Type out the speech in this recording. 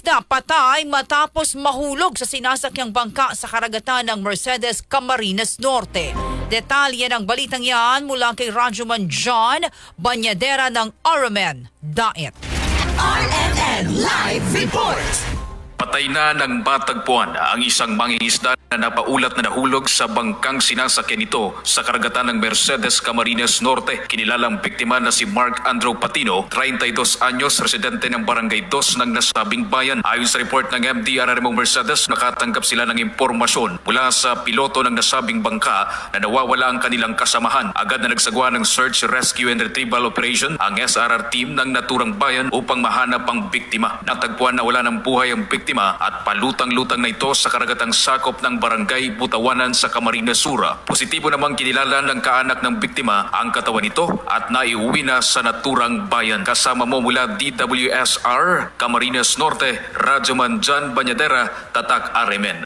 motorista patay matapos mahulog sa sinasakyang bangka sa karagatan ng Mercedes, Camarines Norte. Detalye ng balitang yan mula kay Rajuman John Banyadera ng RMN Daet. RMN Live Report! Patay na ng matagpuan ang isang mangingisda na napaulat na nahulog sa bangkang sinasakyan nito sa karagatan ng Mercedes, Camarines Norte. Kinilalang biktima na si Mark Andrew Patino, 32 anyos, residente ng Barangay 2 ng nasabing bayan. Ayon sa report ng MDRRMO Mercedes, nakatanggap sila ng impormasyon mula sa piloto ng nasabing bangka na nawawala ang kanilang kasamahan. Agad na nagsagawa ng search, rescue and retrieval operation ang SRR team ng naturang bayan upang mahanap ang biktima. Natagpuan na wala ng buhay ang biktima at palutang-lutang na ito sa karagatang sakop ng Barangay Butawanan sa Camarines Sur. Positibo namang kinilala ng kaanak ng biktima ang katawan nito at naiuwi na sa naturang bayan. Kasama mo mula DWSR, Camarines Norte, Rajuman John Banyadera, Tatak RMN.